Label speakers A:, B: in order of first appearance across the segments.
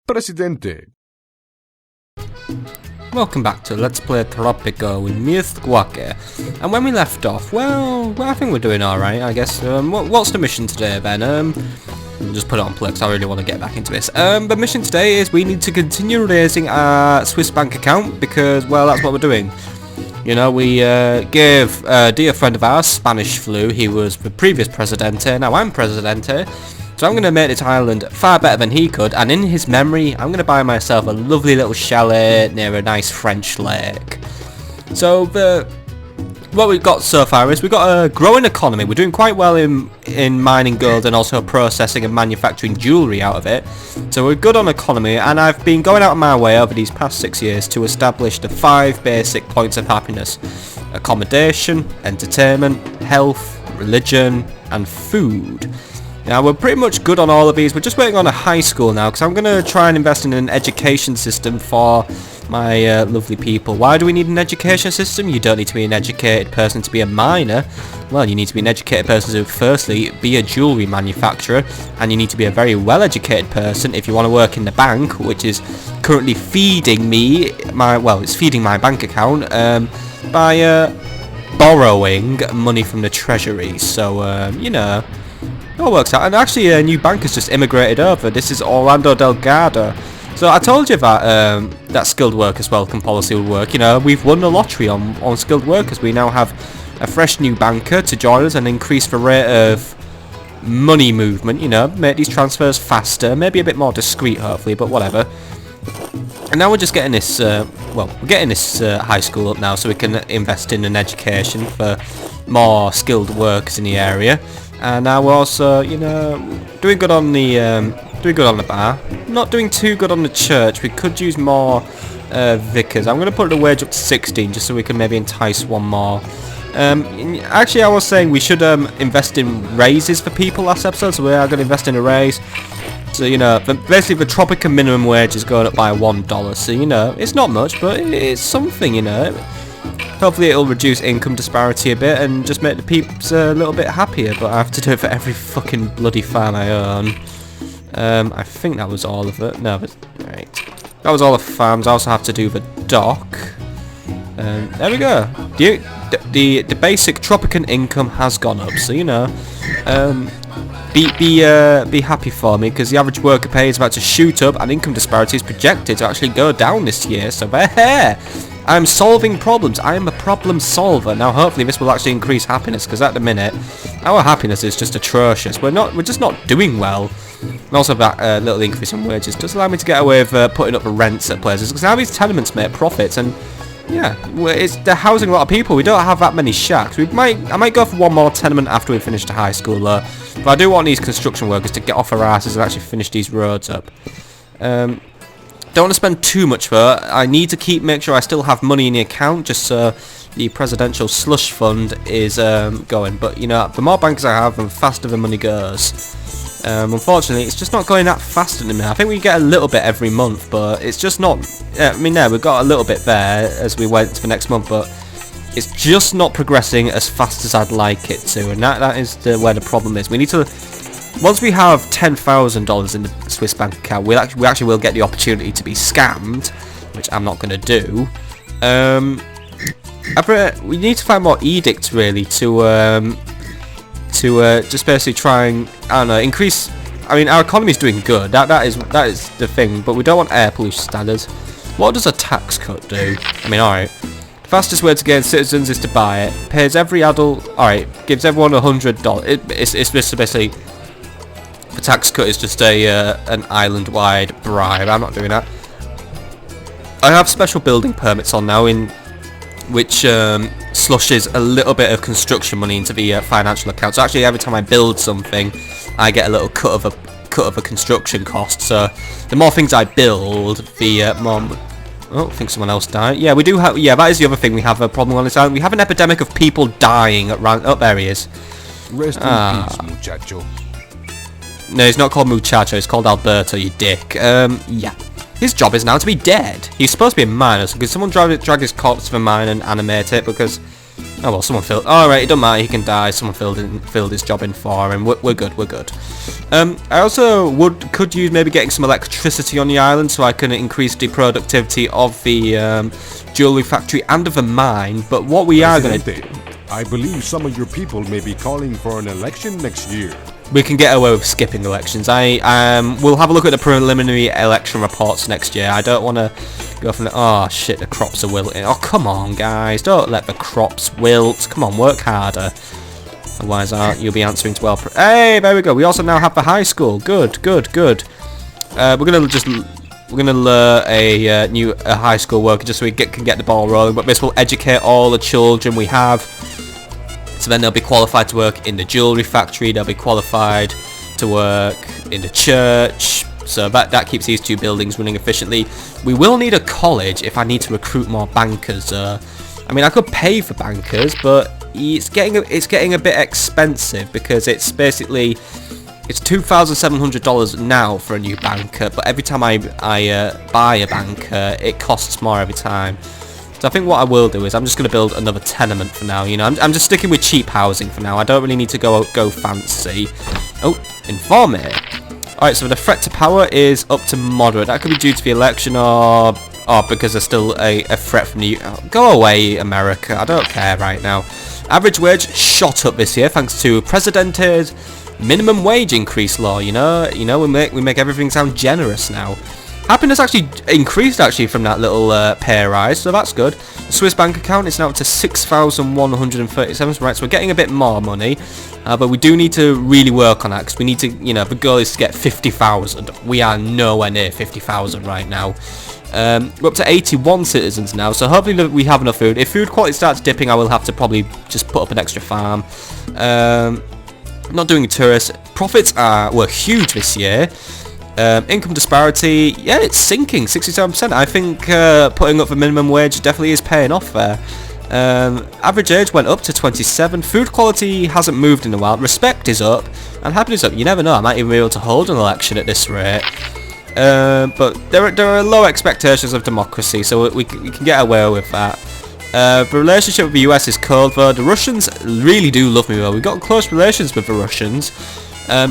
A: Presidente.
B: Welcome back to Let's Play Tropico with me, Squawker. And when we left off, well, I think we're doing alright, I guess. What's the mission today, Ben? Just put it on play because I really want to get back into this. The mission today is we need to continue raising our Swiss bank account because, well, that's what we're doing. You know, we gave a dear friend of ours Spanish flu. He was the previous Presidente, now I'm Presidente. So I'm going to make this island far better than he could, and in his memory, I'm going to buy myself a lovely little chalet near a nice French lake. So what we've got so far is we've got a growing economy. We're doing quite well in mining gold and also processing and manufacturing jewellery out of it. So we're good on economy, and I've been going out of my way over these past 6 years to establish the 5 basic points of happiness: accommodation, entertainment, health, religion, and food. Now, we're pretty much good on all of these. We're just waiting on a high school now, because I'm going to try and invest in an education system for my lovely people. Why do we need an education system? You don't need to be an educated person to be a miner. Well, you need to be an educated person to, firstly, be a jewellery manufacturer, and you need to be a very well-educated person if you want to work in the bank, which is currently feeding me, it's feeding my bank account by borrowing money from the treasury. So, you know, it all works out. And actually a new bank has just immigrated over. This is Orlando Delgado. So I told you that that skilled workers welcome policy would work. You know, we've won the lottery on skilled workers. We now have a fresh new banker to join us and increase the rate of money movement, you know, make these transfers faster, maybe a bit more discreet hopefully, but whatever. And now we're just getting this, we're getting this high school up now so we can invest in an education for more skilled workers in the area. And now we're also, you know, doing good on the bar. Not doing too good on the church. We could use more vicars. I'm going to put the wage up to 16 just so we can maybe entice one more. Actually, I was saying we should invest in raises for people last episode, so we are going to invest in a raise. So, you know, basically the Tropico minimum wage is going up by $1. So, you know, it's not much, but it's something, you know. Hopefully it'll reduce income disparity a bit and just make the peeps a little bit happier, but I have to do it for every fucking bloody farm I own. I think that was all of it. No, but right. That was all the farms. I also have to do the dock. There we go. The basic Tropican income has gone up, so you know. Be happy for me, because the average worker pay is about to shoot up and income disparity is projected to actually go down this year, so there. I'm solving problems. I am a problem solver. Now hopefully this will actually increase happiness, because at the minute our happiness is just atrocious. We're just not doing well. And also that little increase in wages does allow me to get away with putting up the rents at places, because now these tenements make profits, and yeah, they're housing a lot of people. We don't have that many shacks. I might go for one more tenement after we finish the high school though. But I do want these construction workers to get off their asses and actually finish these roads up. Don't want to spend too much though. I need to make sure I still have money in the account just so the presidential slush fund is going. But you know, the more bankers I have, the faster the money goes. Unfortunately, it's just not going that fast at the minute. I think we get a little bit every month, but it's just not. I mean, there we've got a little bit there as we went to the next month, but it's just not progressing as fast as I'd like it to, and that is where the problem is. We need to. Once we have $10,000 in the Swiss bank account, we actually will get the opportunity to be scammed, which I'm not going to do. We need to find more edicts really to just basically try and, I don't know, increase. I mean, our economy is doing good. That is the thing, but we don't want air pollution standards. What does a tax cut do? I mean, alright. The fastest way to gain citizens is to buy it. Pays every adult. Alright, gives everyone $100. It's basically. The tax cut is just an island-wide bribe. I'm not doing that. I have special building permits on now, in which slushes a little bit of construction money into the financial account. So actually, every time I build something, I get a little cut of a construction cost. So the more things I build, the more. Oh, I think someone else died. Yeah, we do have. Yeah, that is the other thing we have a problem on this island. We have an epidemic of people dying at random. Oh, there he is.
A: Rest in peace, muchacho.
B: No, he's not called Muchacho, he's called Alberto, you dick. Yeah. His job is now to be dead. He's supposed to be a miner, so could someone drag his corpse to the mine and animate it? Because Oh well, someone filled. Alright, it don't matter, he can die. Someone filled his job in for him. We're good, we're good. I also could use maybe getting some electricity on the island so I can increase the productivity of the jewelry factory and of the mine. But what we are going to do...
A: I believe some of your people may be calling for an election next year.
B: We can get away with skipping elections. We'll have a look at the preliminary election reports next year. I don't want to go from the... Oh, shit, the crops are wilting. Oh, come on, guys. Don't let the crops wilt. Come on, work harder. Otherwise, you'll be answering to well... Hey, there we go. We also now have the high school. Good, good, good. We're going to lure a new high school worker just so we can get the ball rolling. But this will educate all the children we have. So then they'll be qualified to work in the jewelry factory. They'll be qualified to work in the church. So that keeps these two buildings running efficiently. We will need a college if I need to recruit more bankers. I mean, I could pay for bankers, but it's getting a bit expensive because it's basically it's $2,700 now for a new banker. But every time I buy a banker, it costs more every time. So I think what I will do is I'm just going to build another tenement for now. You know, I'm just sticking with cheap housing for now. I don't really need to go fancy. Oh, inform me. Alright, so the threat to power is up to moderate. That could be due to the election or because there's still a threat from the... Go away, America. I don't care right now. Average wage shot up this year thanks to Presidente's minimum wage increase law. You know, we make everything sound generous now. Happiness actually increased from that little pay rise, so that's good. The Swiss bank account is now up to 6,137, right, so we're getting a bit more money, but we do need to really work on that, because we need to, you know, the goal is to get 50,000. We are nowhere near 50,000 right now. We're up to 81 citizens now, so hopefully we have enough food. If food quality starts dipping, I will have to probably just put up an extra farm. Not doing tourists. Profits were huge this year. Income disparity, yeah, it's sinking, 67%. I think putting up the minimum wage definitely is paying off there. Average age went up to 27. Food quality hasn't moved in a while. Respect is up, and happiness up. You never know, I might even be able to hold an election at this rate. But there are low expectations of democracy, so we can get away with that. The relationship with the US is cold, though. The Russians really do love me, though. We've got close relations with the Russians.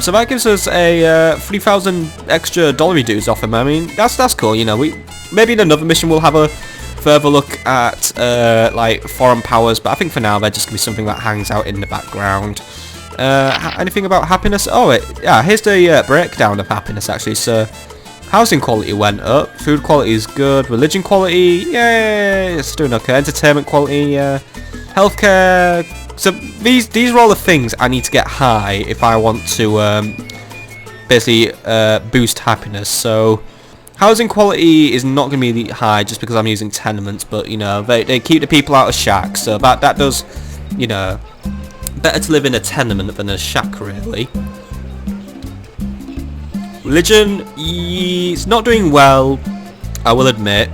B: So that gives us a 3,000 extra dollary dues off him. I mean, that's cool. You know, maybe in another mission we'll have a further look at like foreign powers, but I think for now they're just gonna be something that hangs out in the background. Anything about happiness? Oh, yeah. Here's the breakdown of happiness actually. So, housing quality went up. Food quality is good. Religion quality, yeah, it's doing okay. Entertainment quality, healthcare. So these are all the things I need to get high if I want to basically boost happiness. So housing quality is not going to be high just because I'm using tenements, but you know they keep the people out of shacks, so that does, you know, better to live in a tenement than a shack really. Religion, it's not doing well, I will admit.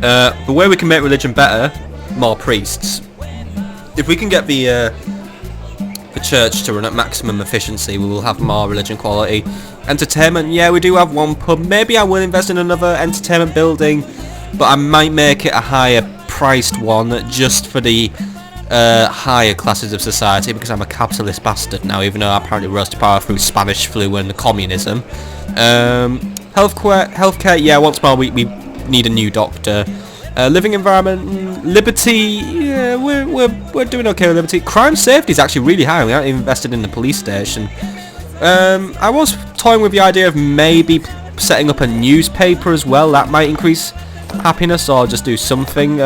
B: The way we can make religion better, more priests. If we can get the church to run at maximum efficiency, we will have more religion quality. Entertainment, yeah, we do have one pub. Maybe I will invest in another entertainment building, but I might make it a higher priced one just for the higher classes of society, because I'm a capitalist bastard now, even though I apparently rose to power through Spanish flu and communism. Healthcare, yeah, once more we need a new doctor. Living environment, liberty, yeah, we're doing okay with liberty. Crime safety is actually really high. We haven't invested in the police station. I was toying with the idea of maybe setting up a newspaper as well. That might increase happiness, or just do something.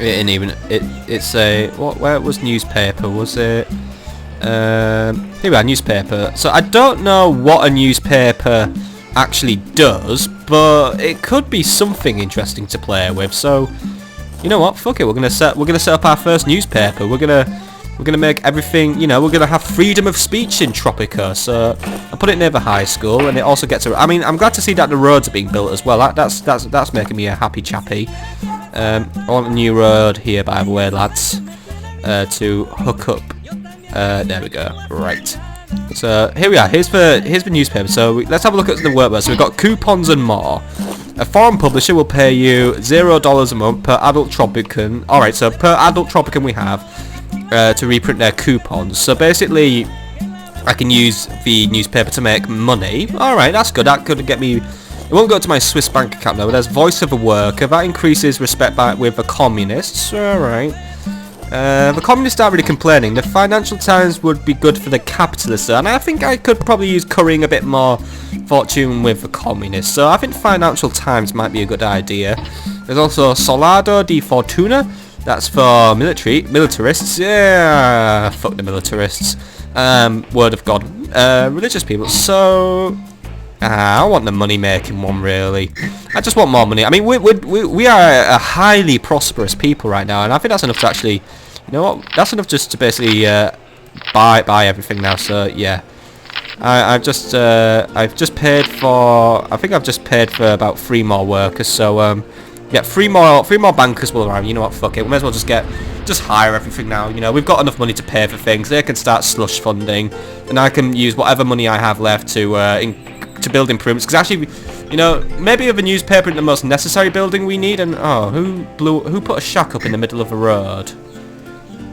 B: It's a where was newspaper? Was it? Here we are, newspaper. So I don't know what a newspaper actually does, but it could be something interesting to play with. So you know what, fuck it, we're gonna set up our first newspaper. We're gonna make everything, you know, we're gonna have freedom of speech in Tropico. So I put it near the high school, and it also gets I mean, I'm glad to see that the roads are being built as well. That's making me a happy chappy. I want a new road here, by the way, lads, to hook up. There we go. Right. So here we are. Here's the newspaper. So let's have a look at the workbooks. So we've got coupons and more. A foreign publisher will pay you $0 a month per adult Tropican. Alright, so per adult Tropican we have to reprint their coupons. So basically, I can use the newspaper to make money. Alright, that's good. That could get me... It won't go to my Swiss bank account though. There's voice of a worker. That increases respect with the communists. Alright. The communists aren't really complaining. The Financial Times would be good for the capitalists, and I think I could probably use currying a bit more fortune with the communists. So I think Financial Times might be a good idea. There's also Solado de Fortuna. That's for militarists. Yeah, fuck the militarists. Word of God. Religious people. So I want the money-making one, really. I just want more money. I mean, we are a highly prosperous people right now, and I think that's enough to actually, you know what? That's enough just to basically buy everything now. So yeah, I've just paid for. I think I've just paid for about 3 more workers. So yeah, 3 more bankers will arrive. You know what? Fuck it. We may as well just hire everything now. You know, we've got enough money to pay for things. They can start slush funding, and I can use whatever money I have left to build improvements, because actually, you know, maybe the newspaper isn't the most necessary building we need. And oh, who put a shack up in the middle of the road?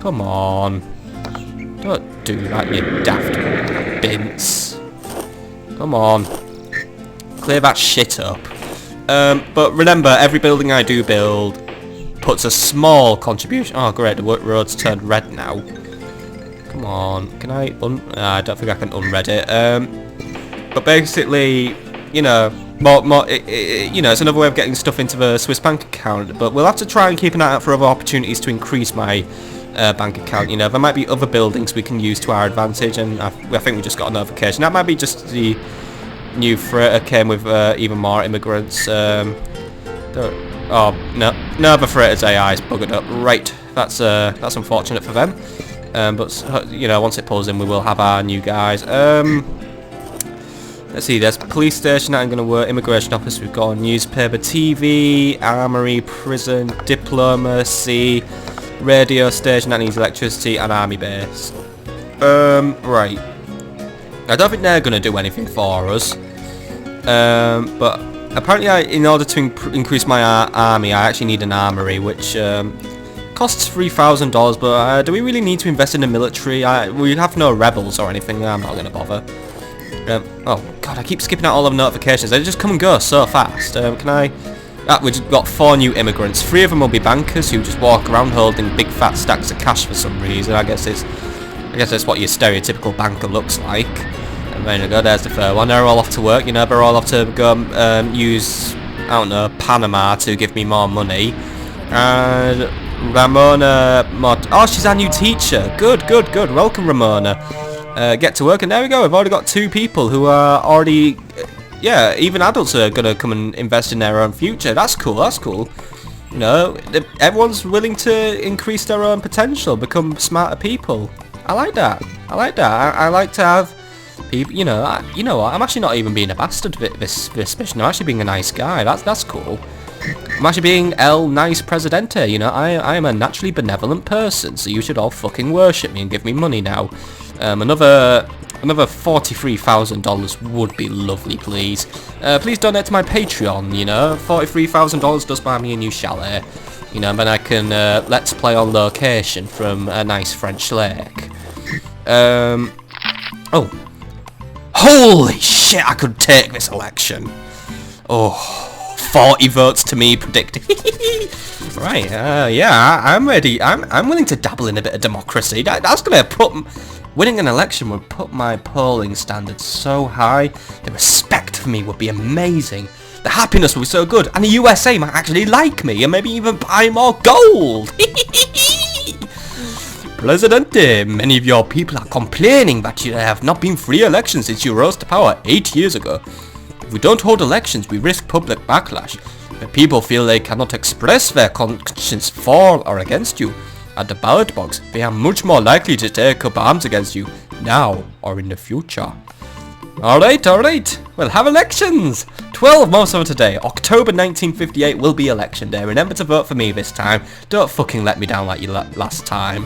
B: Come on, don't do that, you daft bince. Come on, clear that shit up. But remember, every building I do build puts a small contribution. Oh great, the road's turned red now. Come on, can I I don't think I can unred it. But basically, you know, you know, it's another way of getting stuff into the Swiss bank account. But we'll have to try and keep an eye out for other opportunities to increase my bank account. You know, there might be other buildings we can use to our advantage, and I think we just got a notification. That might be just the new freighter came with even more immigrants. Oh no, the freighter's AI is buggered up. Right, that's unfortunate for them. But you know, once it pulls in, we will have our new guys. Let's see, there's police station that ain't gonna work, immigration office, we've got a newspaper, TV, armory, prison, diplomacy, radio station that needs electricity, and army base. Right. I don't think they're gonna do anything for us. But apparently in order to increase my army, I actually need an armory, which costs $3,000, but do we really need to invest in the military? We have no rebels or anything, I'm not gonna bother. Oh god, I keep skipping out all of the notifications. They just come and go so fast. Can I... we just got 4 new immigrants. 3 of them will be bankers who just walk around holding big fat stacks of cash for some reason. I guess that's what your stereotypical banker looks like. And there you go, there's the 3rd one. They're all off to work, you know, they're all off to go use, I don't know, Panama to give me more money. And Ramona oh, she's our new teacher. Good. Welcome, Ramona. Get to work, and there we go. We've already got 2 people who are already, yeah, even adults are gonna come and invest in their own future. That's cool. You know, everyone's willing to increase their own potential, become smarter people. I like that. I like to have people. You know what? I'm actually not even being a bastard this mission. I'm actually being a nice guy. That's cool. I'm actually being El Nice Presidente. You know, I am a naturally benevolent person, so you should all fucking worship me and give me money now. Another $43,000 would be lovely, please. Please donate to my Patreon, you know. $43,000 does buy me a new chalet. You know, and then I can let's play on location from a nice French lake. Oh. Holy shit, I could take this election. Oh, 40 votes to me predicted. Right, yeah, I'm ready. I'm willing to dabble in a bit of democracy. That's gonna put... Winning an election would put my polling standards so high. The respect for me would be amazing. The happiness would be so good. And the USA might actually like me and maybe even buy more gold. Presidente, many of your people are complaining that there have not been free elections since you rose to power 8 years ago. If we don't hold elections, we risk public backlash. The people feel they cannot express their conscience for or against you. At the ballot box, they are much more likely to take up arms against you, now or in the future. Alright, we'll have elections! 12 months from today, October 1958 will be election day. Remember to vote for me this time. Don't fucking let me down like you last time.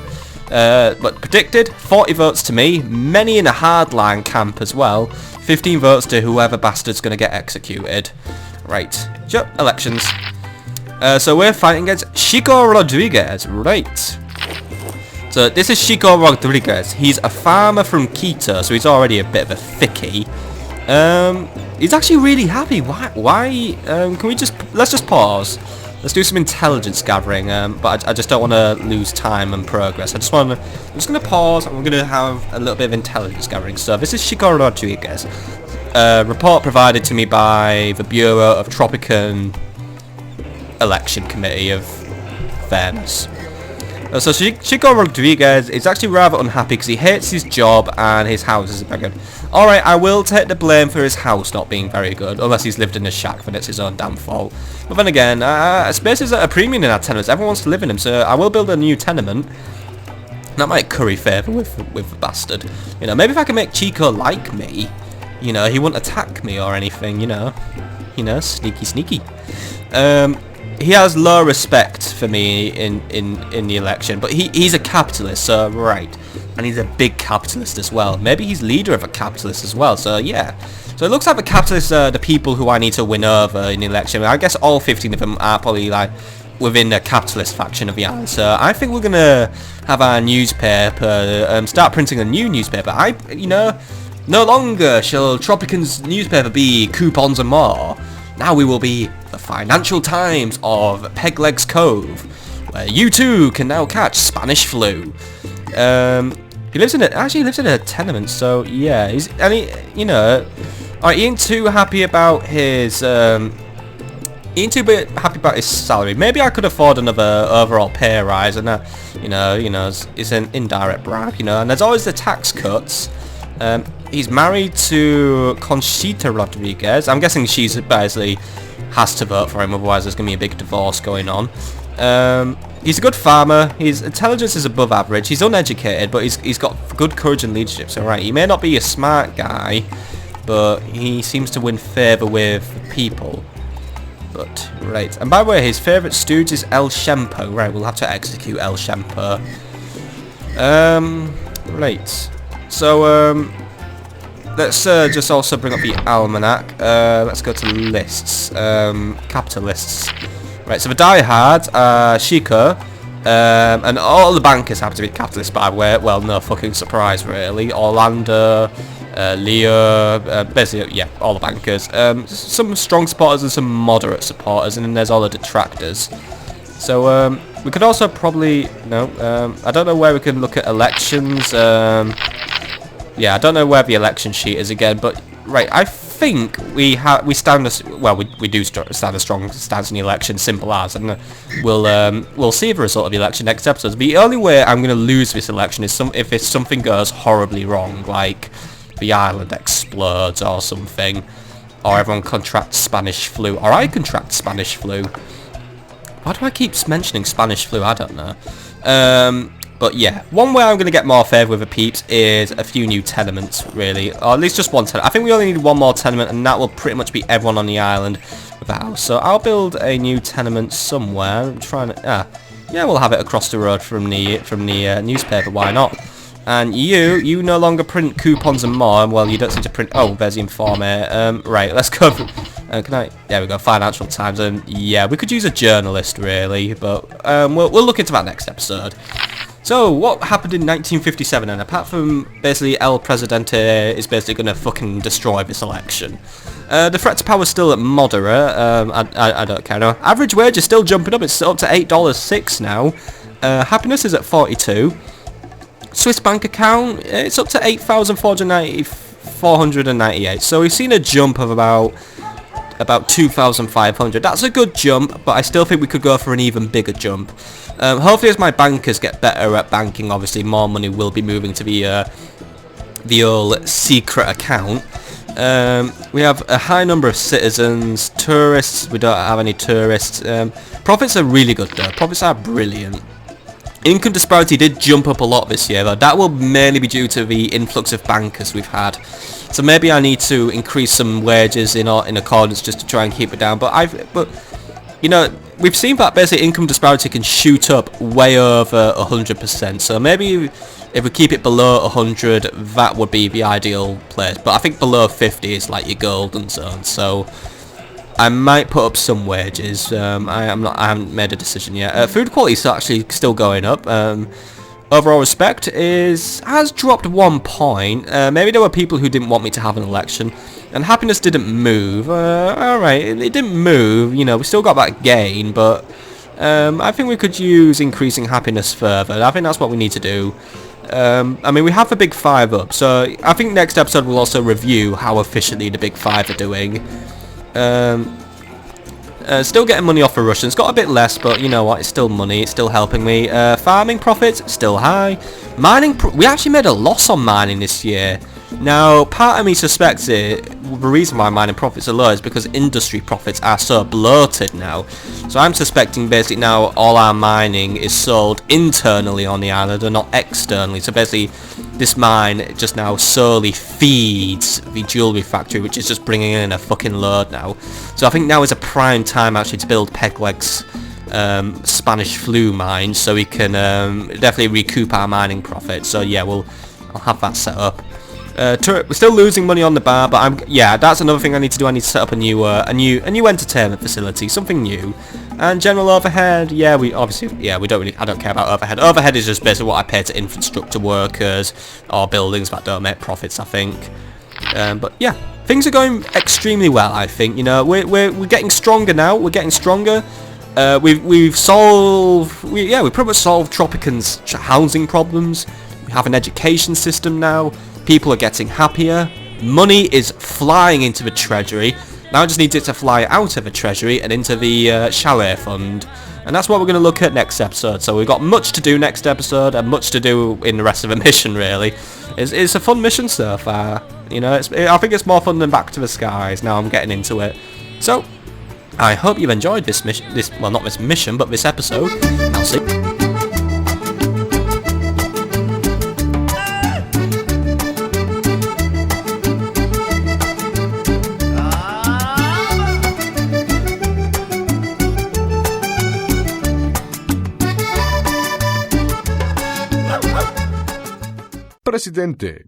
B: But predicted, 40 votes to me, many in a hardline camp as well. 15 votes to whoever bastard's gonna get executed. Right. Sure, elections. So we're fighting against Chico Rodriguez. Right. So this is Chico Rodriguez. He's a farmer from Quito, so he's already a bit of a thickie. He's actually really happy. Why? Can we let's just pause. Let's do some intelligence gathering. But I just don't want to lose time and progress. I'm just going to pause, and we're going to have a little bit of intelligence gathering. So this is Chico Rodriguez. Report provided to me by the Bureau of Tropican Election Committee of Fairness. So Chico Rodriguez is actually rather unhappy because he hates his job and his house isn't very good. Alright, I will take the blame for his house not being very good, unless he's lived in a shack, then it's his own damn fault. But then again, space is at a premium in our tenements, everyone wants to live in them, so I will build a new tenement. That might curry favour with the bastard. You know, maybe if I can make Chico like me, you know, he wouldn't attack me or anything, you know, sneaky. He has low respect for me in the election, but he's a capitalist, so right, and he's a big capitalist as well. Maybe he's leader of a capitalist as well. So yeah, so it looks like the capitalists are the people who I need to win over in the election. I guess all 15 of them are probably like within the capitalist faction of the island. So I think we're gonna have our newspaper start printing a new newspaper. No longer shall Tropican's newspaper be coupons and more. Now we will be the Financial Times of Pegleg's Cove, where you too can now catch Spanish flu. He lives in a tenement, so yeah, alright, he ain't too happy about his salary. Maybe I could afford another overall pay rise, and that, it's an indirect bribe, and there's always the tax cuts. He's married to Conchita Rodriguez. I'm guessing she's basically has to vote for him, otherwise there's going to be a big divorce going on. He's a good farmer. His intelligence is above average. He's uneducated, but he's got good courage and leadership. So right, he may not be a smart guy, but he seems to win favour with people. But right, and by the way, his favourite stooge is El Shempo. Right, we'll have to execute El Shempo. Right. So let's just also bring up the almanac. Let's go to lists. Capitalists. Right, so the diehards, Chico, and all the bankers happen to be capitalists, by the way. Well, no fucking surprise, really. Orlando, Leo, basically, yeah, all the bankers. Some strong supporters and some moderate supporters, and then there's all the detractors. So we could also probably, I don't know where we can look at elections. Yeah, I don't know where the election sheet is again, but right, I think we stand a strong stance in the election, simple as, and we'll see the result of the election next episode. The only way I'm going to lose this election is if something goes horribly wrong, like the island explodes or something, or everyone contracts Spanish flu, or I contract Spanish flu. Why do I keep mentioning Spanish flu? I don't know. But yeah, one way I'm going to get more favour with the peeps is a few new tenements, really. Or at least just one tenement. I think we only need one more tenement, and that will pretty much be everyone on the island with a house. So I'll build a new tenement somewhere. I'm trying to... yeah, we'll have it across the road from the newspaper, why not? And you no longer print coupons and more. Well, you don't seem to print... Oh, there's the informer. Right, let's go... can I... There we go, Financial Times. And yeah, we could use a journalist, really. But we'll look into that next episode. So, what happened in 1957, and apart from basically El Presidente is basically going to fucking destroy this election. The threat to power is still at moderate, I don't care, no. Average wage is still jumping up, it's up to $8.06 now. Happiness is at 42. Swiss bank account, it's up to 8,498. So we've seen a jump of about 2,500. That's a good jump, but I still think we could go for an even bigger jump. Hopefully as my bankers get better at banking, obviously more money will be moving to the old secret account. We have a high number of citizens. Tourists, we don't have any tourists. Profits are really good though. Profits are brilliant. Income disparity did jump up a lot this year though. That will mainly be due to the influx of bankers we've had. So maybe I need to increase some wages in accordance just to try and keep it down. But we've seen that basically income disparity can shoot up way over 100%. So maybe if we keep it below 100, that would be the ideal place. But I think below 50 is like your golden zone. So I might put up some wages. I haven't made a decision yet. Food quality is actually still going up. Overall respect has dropped 1 point. Maybe there were people who didn't want me to have an election, and happiness didn't move. Alright, it didn't move. You know, we still got that gain, but I think we could use increasing happiness further. I think that's what we need to do. I mean, we have the big 5 up, so I think next episode we'll also review how efficiently the big 5 are doing. Still getting money off the Russians, got a bit less, but you know what, it's still money, it's still helping me. Farming profits, still high. Mining, we actually made a loss on mining this year. Now, part of me suspects the reason why mining profits are low is because industry profits are so bloated now. So I'm suspecting basically now all our mining is sold internally on the island and not externally. So basically this mine just now solely feeds the jewellery factory, which is just bringing in a fucking load now. So I think now is a prime time actually to build Pegleg's Spanish flu mine, so we can definitely recoup our mining profits. So yeah, I'll have that set up. We're still losing money on the bar, but yeah, that's another thing I need to do. I need to set up a new entertainment facility, something new. And general overhead, yeah, we don't really, I don't care about overhead. Overhead is just basically what I pay to infrastructure workers or buildings that don't make profits, I think. But yeah, things are going extremely well, I think. You know, we're getting stronger now. We're getting stronger. We've pretty much solved Tropican's housing problems. We have an education system now. People are getting happier. Money is flying into the treasury. Now I just need it to fly out of the treasury and into the chalet fund. And that's what we're going to look at next episode. So we've got much to do next episode and much to do in the rest of the mission, really. It's a fun mission so far. You know, I think it's more fun than Back to the Skies. Now I'm getting into it. So, I hope you've enjoyed this mission. Well, not this mission, but this episode. I'll see.
A: Presidente.